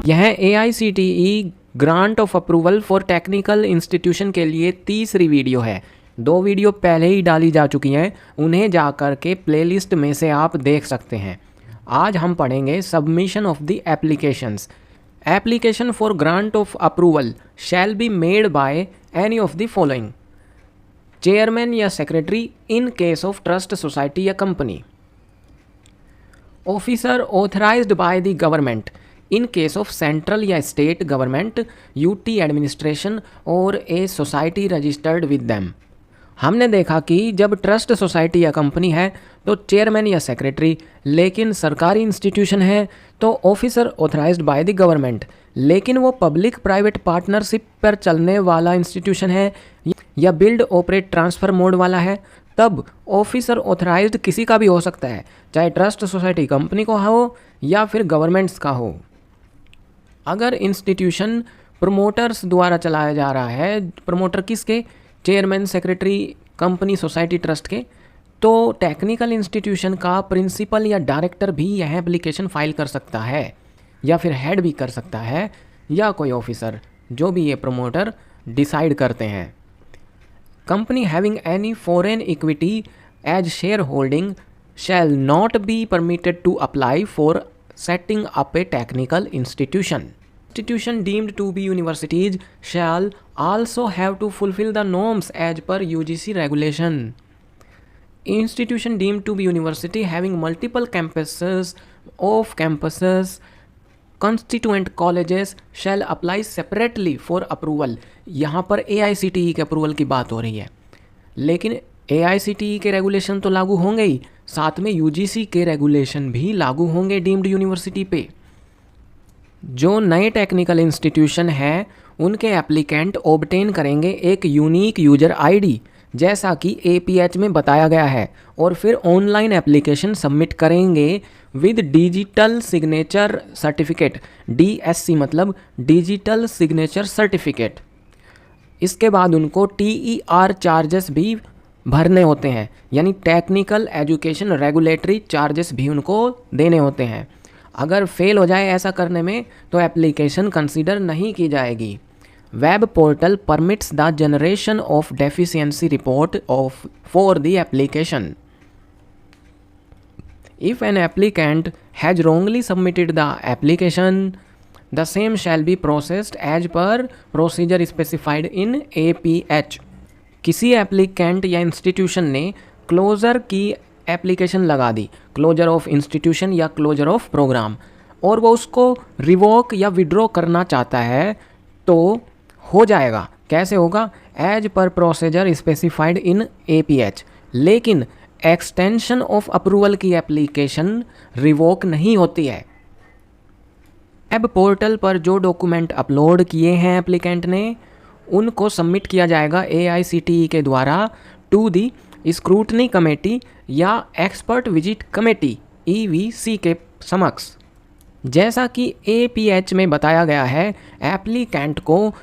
यह AICTE grant of approval for technical institution के लिए तीसरी वीडियो है। 2 वीडियो पहले ही डाली जा चुकी हैं, उन्हें जाकर के प्लेलिस्ट में से आप देख सकते हैं। आज हम पढ़ेंगे submission of the applications. Application for grant of approval shall be made by any of the following: chairman या secretary in case of trust society या company, officer authorised by the government in case of central या state government, UT administration और a society registered with them. हमने देखा कि जब trust society या company है तो चेयरमैन या सेक्रेटरी, लेकिन सरकारी इंस्टीट्यूशन है तो officer authorised by the government, लेकिन वो पब्लिक प्राइवेट पार्टनरशिप पर चलने वाला इंस्टीट्यूशन है या बिल्ड ऑपरेट ट्रांसफ़र मोड वाला है, तब ऑफिसर ऑथराइज्ड किसी का भी हो सकता है, चाहे ट्रस्ट सोसाइटी कंपनी को हो या फिर गवर्नमेंट्स का हो। अगर इंस्टीट्यूशन प्रमोटर्स द्वारा चलाया जा रहा है, प्रमोटर किसके? Chairman, secretary, company, society, trust के, तो टेक्निकल इंस्टीट्यूशन का प्रिंसिपल या डायरेक्टर भी यह एप्लीकेशन फाइल कर सकता है, या फिर हेड भी कर सकता है, या कोई ऑफिसर, जो भी ये प्रमोटर डिसाइड करते हैं। Company having any foreign equity as share holding shall not be permitted to apply for setting up a technical institution. Institution deemed to be universities shall also have to fulfill the norms as per UGC regulation. Institution deemed to be university having multiple campuses, off-campuses, constituent colleges shall apply separately for approval. यहाँ पर AICTE के approval की बात हो रही है, लेकिन AICTE के रेगुलेशन तो लागू होंगे ही, साथ में UGC के रेगुलेशन भी लागू होंगे डीम्ड यूनिवर्सिटी पे। जो नए टेक्निकल इंस्टीट्यूशन हैं उनके एप्लीकेंट ऑब्टेन करेंगे एक यूनिक यूजर आईडी, जैसा कि APH में बताया गया है, और फिर ऑनलाइन एप्लीकेशन सबमिट करेंगे with digital signature certificate, DSC मतलब डिजिटल सिग्नेचर सर्टिफिकेट। इसके बाद उनको TER चार्जेस भी भरने होते हैं, यानी टेक्निकल एजुकेशन रेगुलेटरी चार्जेस भी उनको देने होते हैं। अगर फेल हो जाए ऐसा करने में तो एप्लीकेशन कंसीडर नहीं की जाएगी। Web portal permits the generation of deficiency report of for the application. If an applicant has wrongly submitted the application, the same shall be processed as per procedure specified in APH। किसी applicant या institution ने closure की application लगा दी, closure of institution या closure of program, और वो उसको रिवोक या विड्रॉ करना चाहता है तो हो जाएगा। कैसे होगा? As per procedure specified in APH। लेकिन एक्सटेंशन ऑफ अप्रूवल की एप्लीकेशन रिवोक नहीं होती है। वेब पोर्टल पर जो डॉक्यूमेंट अपलोड किए हैं एप्लीकेंट ने, उनको सबमिट किया जाएगा AICTE के द्वारा टू दी स्क्रूटनी कमेटी या एक्सपर्ट विजिट कमेटी EVC के समक्ष। जैसा कि APH में बताया गया है, एप्लीकेंट को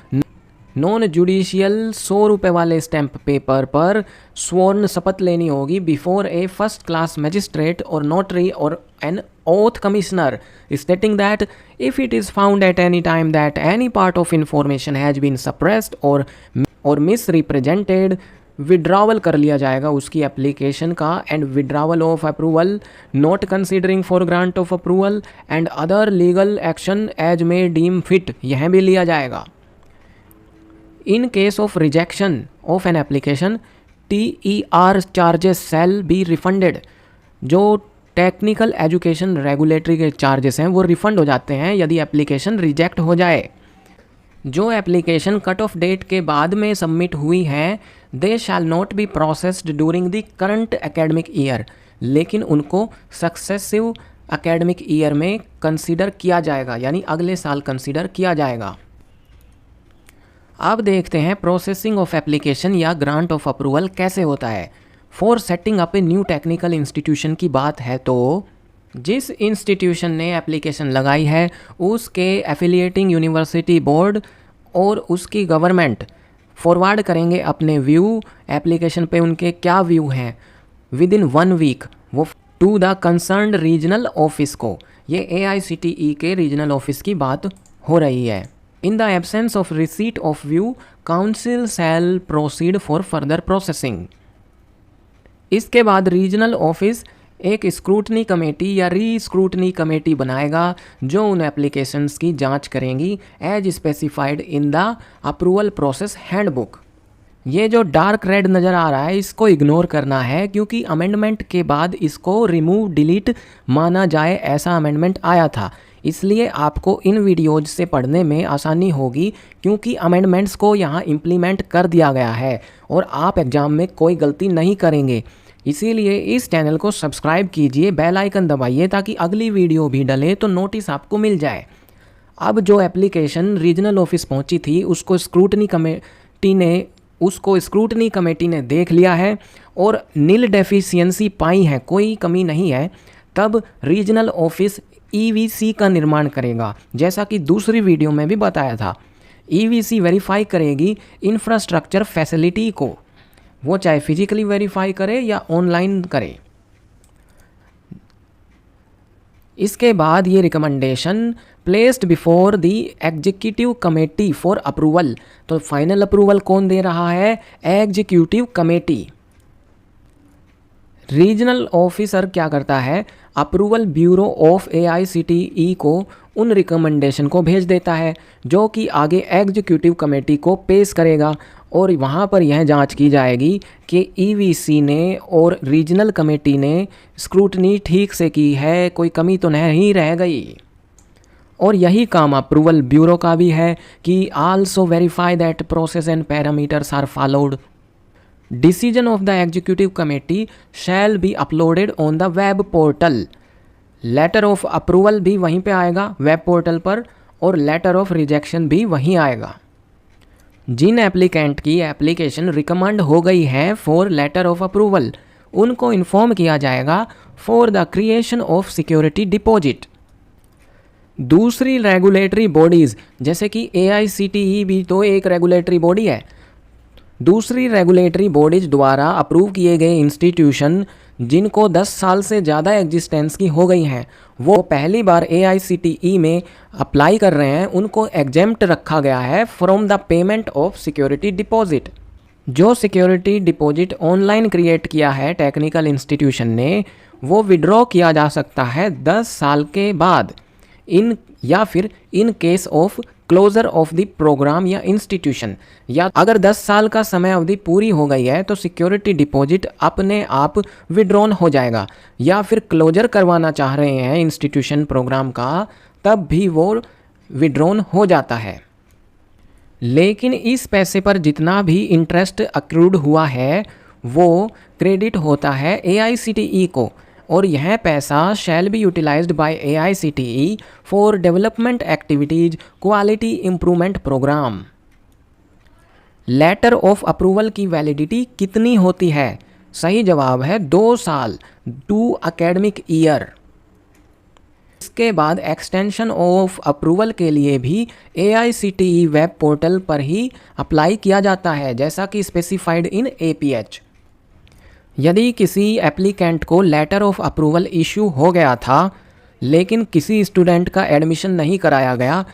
नॉन जुडिशियल 100 रुपये वाले स्टैंप पेपर पर स्वर्ण शपथ लेनी होगी before A first class magistrate और नोटरी और N oath commissioner stating that if it is found at any time that any part of information has been suppressed or misrepresented, withdrawal कर लिया जाएगा उसकी एप्लीकेशन का, and withdrawal of approval not considering for grant of approval and other legal action as may deem fit, यह भी लिया जाएगा। In case of rejection of an application, TER charges shall be refunded. जो technical education regulatory के charges हैं वो refund हो जाते हैं यदि एप्लीकेशन रिजेक्ट हो जाए। जो एप्लीकेशन कट ऑफ डेट के बाद में सबमिट हुई हैं, they shall not be processed during the current academic year, लेकिन उनको सक्सेसिव एकेडमिक ईयर में कंसीडर किया जाएगा, यानी अगले साल कंसीडर किया जाएगा। अब देखते हैं प्रोसेसिंग ऑफ एप्लीकेशन या ग्रांट ऑफ अप्रूवल कैसे होता है। For setting up a new technical institution की बात है तो जिस इंस्टीट्यूशन ने एप्लीकेशन लगाई है उसके एफिलिएटिंग यूनिवर्सिटी बोर्ड और उसकी गवर्नमेंट फॉरवर्ड करेंगे अपने व्यू एप्लीकेशन पे, उनके क्या व्यू हैं विद इन 1 वीक वो to the concerned regional office को। ये AICTE के रीजनल ऑफिस की बात हो रही है। In the absence of receipt of view council shall proceed for further processing. इसके बाद रीजनल ऑफिस एक स्क्रूटनी कमेटी या री स्क्रूटनी कमेटी बनाएगा जो उन एप्लीकेशंस की जांच करेंगी as specified in the approval process handbook. ये जो डार्क रेड नज़र आ रहा है इसको इग्नोर करना है क्योंकि अमेंडमेंट के बाद इसको रिमूव डिलीट माना जाए ऐसा अमेंडमेंट आया था, इसलिए आपको इन वीडियोज से पढ़ने में आसानी होगी क्योंकि अमेंडमेंट्स को यहाँ इम्प्लीमेंट कर दिया गया है और आप एग्ज़ाम में कोई गलती नहीं करेंगे। इसीलिए इस चैनल को सब्सक्राइब कीजिए, बेल आइकन दबाइए ताकि अगली वीडियो भी डले तो नोटिस आपको मिल जाए। अब जो एप्लीकेशन रीजनल ऑफिस पहुंची थी उसको स्क्रूटनी कमेटी ने देख लिया है और नील डेफिशिएंसी पाई है, कोई कमी नहीं है। तब रीजनल ऑफिस ईवीसी का निर्माण करेगा, जैसा कि दूसरी वीडियो में भी बताया था। ईवीसी वेरीफाई करेगी इंफ्रास्ट्रक्चर फैसिलिटी को, वो चाहे फिजिकली वेरीफाई करे या ऑनलाइन करे। इसके बाद ये recommendation placed before the executive committee for approval. तो फाइनल अप्रूवल कौन दे रहा है? Executive committee. रीजनल ऑफिसर क्या करता है? अप्रूवल ब्यूरो ऑफ AICTE को उन रिकमेंडेशन को भेज देता है जो कि आगे एग्जीक्यूटिव कमेटी को पेश करेगा और वहाँ पर यह जांच की जाएगी कि EVC ने और रीजनल कमेटी ने स्क्रूटनी ठीक से की है, कोई कमी तो नहीं रह गई। और यही काम अप्रूवल ब्यूरो का भी है कि also verify that process and parameters are followed. Decision of the executive committee shall be uploaded on the web portal. Letter of approval भी वहीं पे आएगा वेब पोर्टल पर और लेटर ऑफ रिजेक्शन भी वहीं आएगा। जिन एप्लीकेंट की एप्लीकेशन रिकमेंड हो गई है फॉर लेटर ऑफ अप्रूवल उनको इन्फॉर्म किया जाएगा for the creation of security deposit. दूसरी रेगुलेटरी बॉडीज़ जैसे कि AICTE भी तो एक रेगुलेटरी बॉडी है। दूसरी रेगुलेटरी बॉडीज द्वारा अप्रूव किए गए इंस्टीट्यूशन जिनको 10 साल से ज़्यादा एग्जिस्टेंस की हो गई हैं वो पहली बार AICTE में अप्लाई कर रहे हैं, उनको एग्जेम्प्ट रखा गया है from the payment of security deposit. जो सिक्योरिटी डिपॉजिट ऑनलाइन क्रिएट किया है टेक्निकल इंस्टीट्यूशन ने वो विड्रॉ किया जा सकता है 10 साल के बाद in case of closure of the programme या इंस्टीट्यूशन, या अगर 10 साल का समय अवधि पूरी हो गई है तो सिक्योरिटी डिपॉजिट अपने आप विड्रॉन हो जाएगा, या फिर क्लोजर करवाना चाह रहे हैं इंस्टीट्यूशन प्रोग्राम का तब भी वो विड्रॉन हो जाता है। लेकिन इस पैसे पर जितना भी इंटरेस्ट अक्रूड हुआ है वो क्रेडिट होता है AICTE को और यह पैसा shall be utilized by AICTE for development activities quality improvement program. Letter of approval की वैलिडिटी कितनी होती है? सही जवाब है 2 साल, 2 एकेडमिक ईयर। इसके बाद एक्सटेंशन ऑफ अप्रूवल के लिए भी AICTE वेब पोर्टल पर ही अप्लाई किया जाता है जैसा कि स्पेसिफाइड इन APH। यदि किसी एप्लीकेंट को लेटर ऑफ अप्रूवल इशू हो गया था लेकिन किसी स्टूडेंट का एडमिशन नहीं कराया गया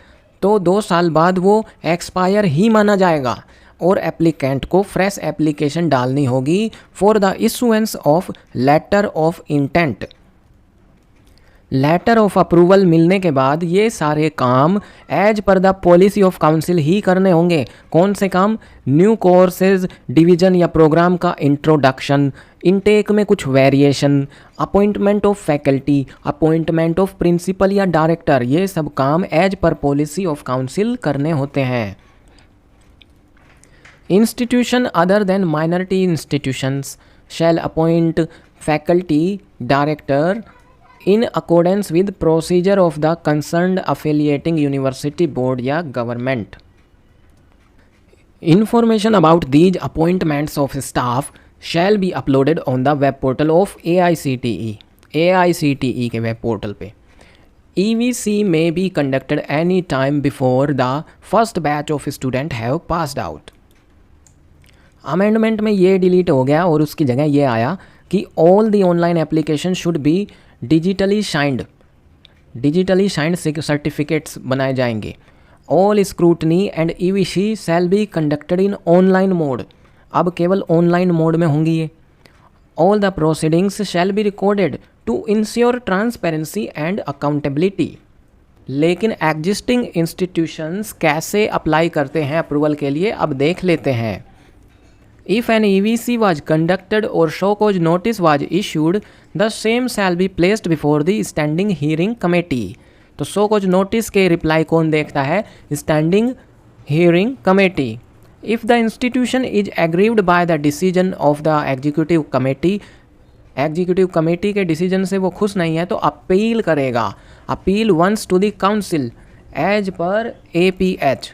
तो 2 साल बाद वो एक्सपायर ही माना जाएगा और एप्लीकेंट को फ्रेश एप्लीकेशन डालनी होगी for the issuance of letter of intent. Letter of approval मिलने के बाद ये सारे काम as per the policy of council ही करने होंगे। कौन से काम? न्यू कोर्सेज डिवीजन या प्रोग्राम का इंट्रोडक्शन, इनटेक में कुछ variation, appointment of faculty, appointment of principal या डायरेक्टर, ये सब काम एज पर पॉलिसी ऑफ काउंसिल करने होते हैं। Institution other than minority institutions shall appoint faculty director in accordance with procedure of the concerned affiliating university board या government. Information about these appointments of staff shall be uploaded on the web portal of AICTE के web portal पे। EVC may be conducted any time before the first batch of student have passed out. Amendment में ये delete हो गया और उसकी जगह ये आया कि all the online application should be digitally signed certificates बनाए जाएंगे all scrutiny and EVC shall be conducted in online mode. अब केवल ऑनलाइन मोड में होंगी ये। All the proceedings shall be recorded to ensure transparency and accountability. लेकिन existing institutions कैसे apply करते हैं अप्रूवल के लिए, अब देख लेते हैं। If an EVC was conducted or show cause notice was issued, the same shall be placed before the standing hearing committee। तो शो कॉज नोटिस के रिप्लाई कौन देखता है? Standing hearing committee. If the institution is aggrieved by the decision of the executive committee, executive committee के डिसीजन से वो खुश नहीं है तो अपील करेगा। Appeal once to the council as per APH।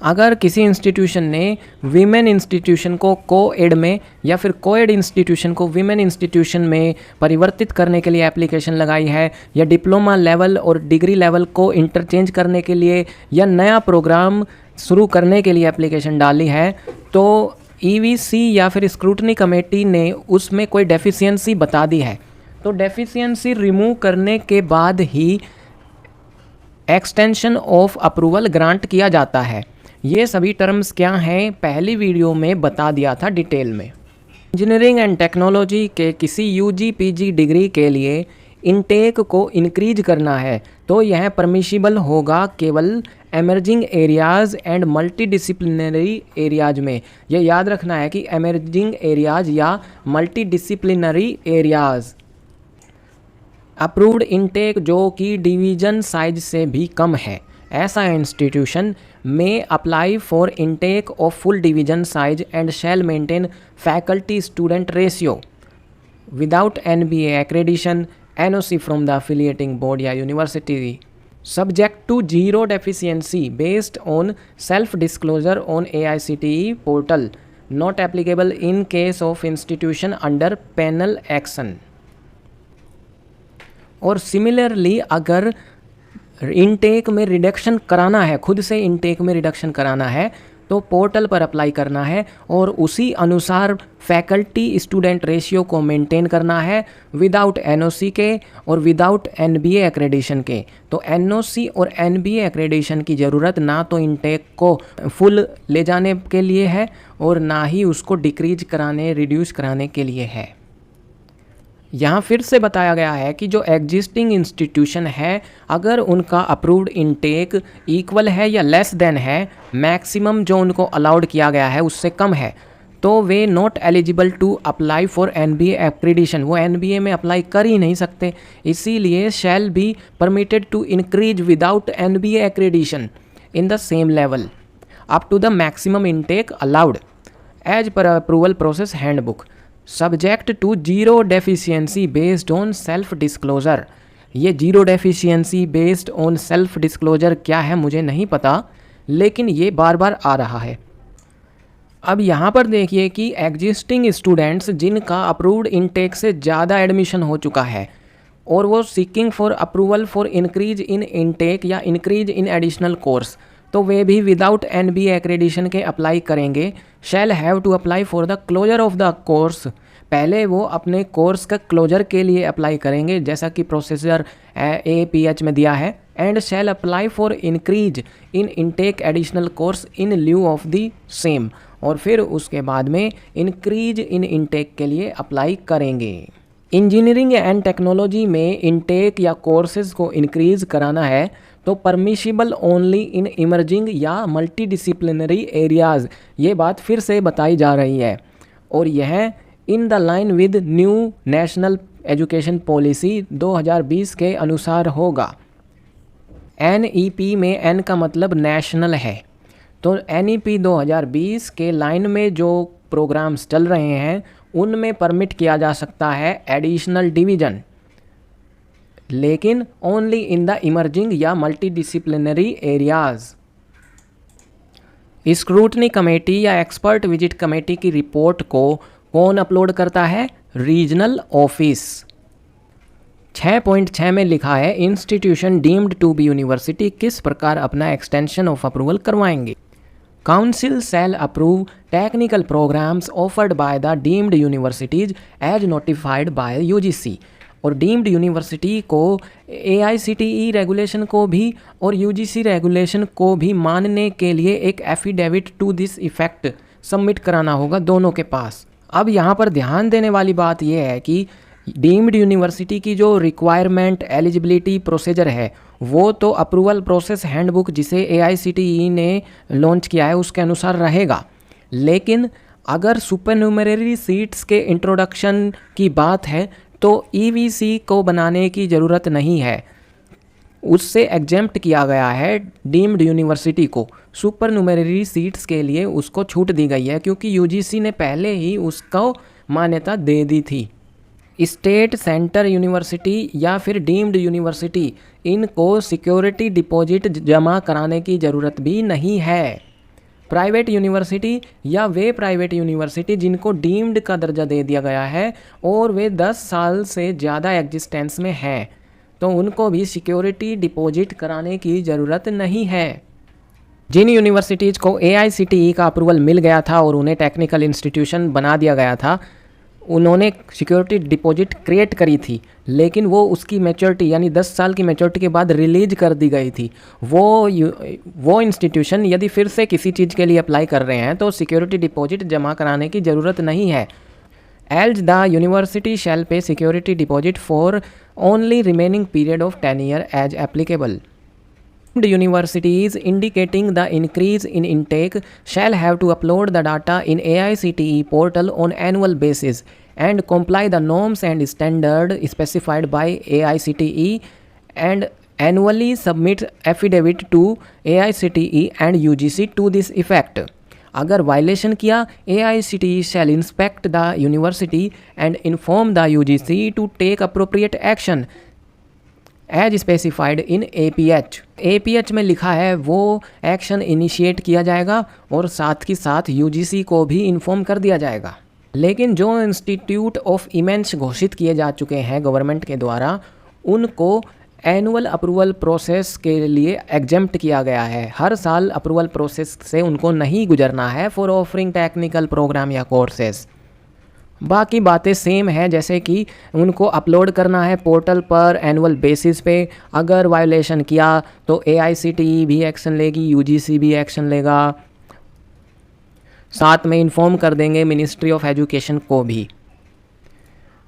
अगर किसी इंस्टीट्यूशन ने वीमेन इंस्टीट्यूशन को कोएड में या फिर कोएड इंस्टीट्यूशन को वीमेन इंस्टीट्यूशन में परिवर्तित करने के लिए एप्लीकेशन लगाई है, या डिप्लोमा लेवल और डिग्री लेवल को इंटरचेंज करने के लिए, या नया प्रोग्राम शुरू करने के लिए एप्लीकेशन डाली है, तो EVC या फिर स्क्रूटनी कमेटी ने उसमें कोई डेफिशिएंसी बता दी है, तो डेफिशिएंसी रिमूव करने के बाद ही एक्सटेंशन ऑफ अप्रूवल ग्रांट किया जाता है। ये सभी टर्म्स क्या हैं पहली वीडियो में बता दिया था डिटेल में। इंजीनियरिंग एंड टेक्नोलॉजी के किसी UG PG डिग्री के लिए इनटेक को इंक्रीज करना है तो यह परमिशिबल होगा केवल emerging areas and multidisciplinary areas में। यह याद रखना है कि एमर्जिंग एरियाज़ या मल्टीडिसिप्लिनरी एरियाज़। अप्रूव्ड इनटेक जो कि डिवीज़न साइज से भी कम है, ऐसा institution may apply for intake of full division size and shall maintain faculty student ratio without NBA accreditation, NOC from the affiliating board या university, subject to zero deficiency based on self disclosure on AICTE portal, not applicable in case of institution under penal action। और similarly अगर intake में reduction कराना है, खुद से intake में reduction कराना है तो पोर्टल पर अप्लाई करना है और उसी अनुसार फैकल्टी स्टूडेंट रेशियो को मेंटेन करना है विदाउट NOC के और विदाउट NBA एक्रेडिशन के। तो NOC और NBA एक्रेडिशन की ज़रूरत ना तो इनटेक को फुल ले जाने के लिए है और ना ही उसको डिक्रीज कराने रिड्यूस कराने के लिए है। यहाँ फिर से बताया गया है कि जो एग्जिस्टिंग इंस्टीट्यूशन है अगर उनका अप्रूव्ड इनटेक इक्वल है या लेस देन है, मैक्सिमम जो उनको अलाउड किया गया है उससे कम है, तो वे not eligible to apply for NBA accreditation, वो NBA में अप्लाई कर ही नहीं सकते। इसीलिए shall be permitted to increase without NBA accreditation in the same level up to the maximum intake allowed as per approval process handbook, subject to zero deficiency based on self disclosure. ये zero deficiency based on self disclosure क्या है मुझे नहीं पता, लेकिन ये बार बार आ रहा है। अब यहाँ पर देखिए कि एग्जिस्टिंग स्टूडेंट्स जिनका अप्रूव्ड इनटेक से ज़्यादा एडमिशन हो चुका है और वो seeking for approval for increase in intake या इंक्रीज इन एडिशनल कोर्स, तो वे भी विदाउट NBA एक्रेडिशन के अप्लाई करेंगे। Shall have to apply for the closure of the course, पहले वो अपने कोर्स का क्लोजर के लिए अप्लाई करेंगे जैसा कि प्रोसीजर APH में दिया है। And shall apply for increase in intake additional course in lieu of the same, और फिर उसके बाद में इंक्रीज इन इनटेक के लिए अप्लाई करेंगे। इंजीनियरिंग एंड टेक्नोलॉजी में इनटेक या कोर्सेज को इंक्रीज कराना है तो परमिशिबल ओनली इन इमर्जिंग या मल्टीडिसिप्लिनरी एरियाज़, ये बात फिर से बताई जा रही है और यह in the line with new national education policy 2020 के अनुसार होगा। NEP में N का मतलब नेशनल है, तो NEP 2020 के लाइन में जो प्रोग्राम्स चल रहे हैं उनमें परमिट किया जा सकता है एडिशनल डिवीज़न, लेकिन ओनली इन द इमर्जिंग या मल्टीडिसिप्लिनरी एरियाज़। स्क्रूटनी कमेटी या एक्सपर्ट विजिट कमेटी की रिपोर्ट को कौन अपलोड करता है? Regional office. 6.6 में लिखा है institution deemed to be university किस प्रकार अपना एक्सटेंशन ऑफ अप्रूवल करवाएंगे। Council shall approve technical programs offered by the deemed universities as notified by UGC। और डीम्ड यूनिवर्सिटी को AICTE रेगुलेशन को भी और UGC रेगुलेशन को भी मानने के लिए एक affidavit to this effect submit कराना होगा दोनों के पास। अब यहाँ पर ध्यान देने वाली बात यह है कि डीम्ड यूनिवर्सिटी की जो रिक्वायरमेंट एलिजिबिलिटी प्रोसीजर है वो तो अप्रूवल प्रोसेस हैंडबुक जिसे AICTE ने लॉन्च किया है उसके अनुसार रहेगा, लेकिन अगर सुपरन्यूमररी सीट्स के इंट्रोडक्शन की बात है तो EVC को बनाने की ज़रूरत नहीं है, उससे एग्जेम्प्ट किया गया है डीम्ड यूनिवर्सिटी को। सुपरन्यूमररी सीट्स के लिए उसको छूट दी गई है क्योंकि UGC ने पहले ही उसको मान्यता दे दी थी। स्टेट सेंटर यूनिवर्सिटी या फिर डीम्ड यूनिवर्सिटी इनको सिक्योरिटी डिपॉजिट जमा कराने की ज़रूरत भी नहीं है। प्राइवेट यूनिवर्सिटी या वे प्राइवेट यूनिवर्सिटी जिनको डीम्ड का दर्जा दे दिया गया है और वे 10 साल से ज़्यादा एग्जिस्टेंस में हैं तो उनको भी सिक्योरिटी डिपॉजिट कराने की ज़रूरत नहीं है। जिन यूनिवर्सिटीज़ को AICTE का अप्रूवल मिल गया था और उन्हें टेक्निकल इंस्टीट्यूशन बना दिया गया था, उन्होंने सिक्योरिटी डिपॉजिट क्रिएट करी थी, लेकिन वो उसकी मैच्योरिटी यानी 10 साल की मैच्योरिटी के बाद रिलीज कर दी गई थी। वो इंस्टीट्यूशन यदि फिर से किसी चीज़ के लिए अप्लाई कर रहे हैं तो सिक्योरिटी डिपॉजिट जमा कराने की ज़रूरत नहीं है। Else the university shall pay security deposit for only remaining period of 10 year as applicable. Universities indicating the increase in intake shall have to upload the data in AICTE portal on annual basis and comply the norms and standard specified by AICTE and annually submit affidavit to AICTE and UGC to this effect. अगर violation किया AICTE shall inspect the university and inform the UGC to take appropriate action as specified in APH में लिखा है वो action initiate किया जाएगा और साथ ही साथ UGC को भी इन्फॉर्म कर दिया जाएगा। लेकिन जो इंस्टीट्यूट ऑफ इमेंस घोषित किए जा चुके हैं गवर्नमेंट के द्वारा, उनको एनुअल अप्रूवल प्रोसेस के लिए एग्जेम्प्ट किया गया है। हर साल अप्रूवल प्रोसेस से उनको नहीं गुजरना है फॉर ऑफरिंग टेक्निकल प्रोग्राम या कोर्सेज। बाकी बातें सेम है, जैसे कि उनको अपलोड करना है पोर्टल पर एनुअल बेसिस पे। अगर वायोलेशन किया तो AICTE भी एक्शन लेगी, UGC भी एक्शन लेगा, साथ में इन्फॉर्म कर देंगे मिनिस्ट्री ऑफ एजुकेशन को भी।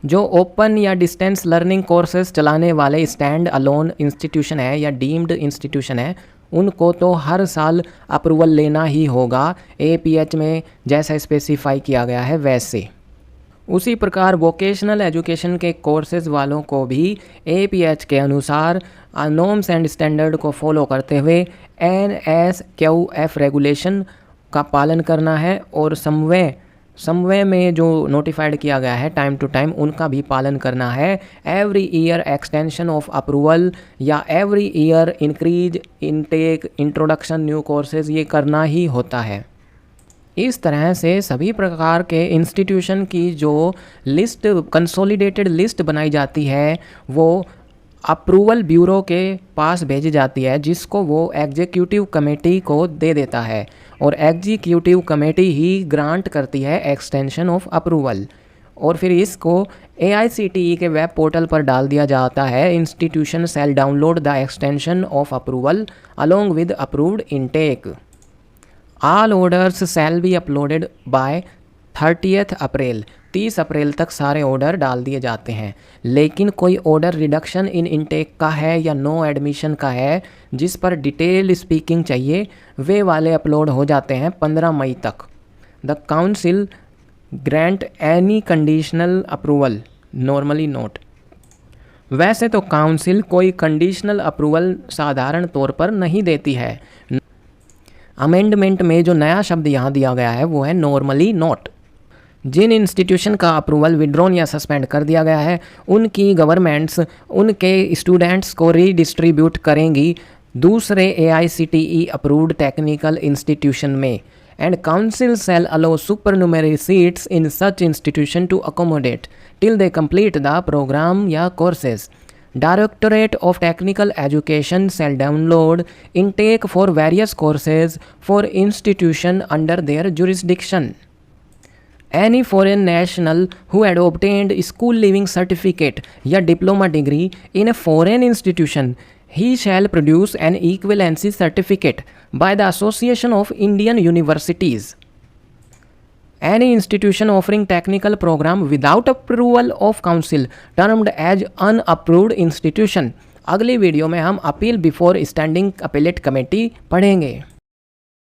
जो ओपन या डिस्टेंस लर्निंग कोर्सेज चलाने वाले स्टैंड अलोन इंस्टीट्यूशन है या डीम्ड इंस्टीट्यूशन है, उनको तो हर साल अप्रूवल लेना ही होगा APH में, जैसा स्पेसिफाई किया गया है वैसे। उसी प्रकार वोकेशनल एजुकेशन के कोर्सेज वालों को भी APH के अनुसार नॉर्म्स एंड स्टैंडर्ड को फॉलो करते हुए NSQF रेगुलेशन का पालन करना है और समवे में जो नोटिफाइड किया गया है टाइम टू टाइम उनका भी पालन करना है। Every year extension of approval या every year increase intake introduction new courses ये करना ही होता है। इस तरह से सभी प्रकार के इंस्टीट्यूशन की जो लिस्ट कंसोलिडेटेड लिस्ट बनाई जाती है वो अप्रूवल ब्यूरो के पास भेजी जाती है, जिसको वो एग्जीक्यूटिव कमेटी को दे देता है और एग्जीक्यूटिव कमेटी ही ग्रांट करती है एक्सटेंशन ऑफ अप्रूवल और फिर इसको AICTE के वेब पोर्टल पर डाल दिया जाता है। Institution shall download the extension of approval along with approved intake. All orders shall be uploaded by 30th April. 30 अप्रैल तक सारे ऑर्डर डाल दिए जाते हैं, लेकिन कोई ऑर्डर रिडक्शन इन इनटेक का है या नो एडमिशन का है जिस पर डिटेल स्पीकिंग चाहिए, वे वाले अपलोड हो जाते हैं 15 मई तक। The council grant any conditional approval normally note. वैसे तो काउंसिल कोई कंडीशनल अप्रूवल साधारण तौर पर नहीं देती है। अमेंडमेंट में जो नया शब्द यहाँ दिया गया है वो है नॉर्मली नोट। जिन इंस्टीट्यूशन का अप्रूवल विड्रॉन या सस्पेंड कर दिया गया है उनकी गवर्नमेंट्स उनके स्टूडेंट्स को रीडिस्ट्रीब्यूट करेंगी दूसरे AICTE अप्रूव्ड टेक्निकल इंस्टीट्यूशन में। And council shall allow supernumerary seats in such institution to accommodate till they complete the programme या courses. Directorate of Technical Education shall download intake for various courses for institution under their jurisdiction. Any foreign national who had obtained school leaving certificate या diploma degree in a foreign institution he shall produce an equivalency certificate by the association of Indian universities. Any institution offering technical program without approval of council termed as unapproved institution। अगली video में हम appeal before standing appellate committee पढ़ेंगे।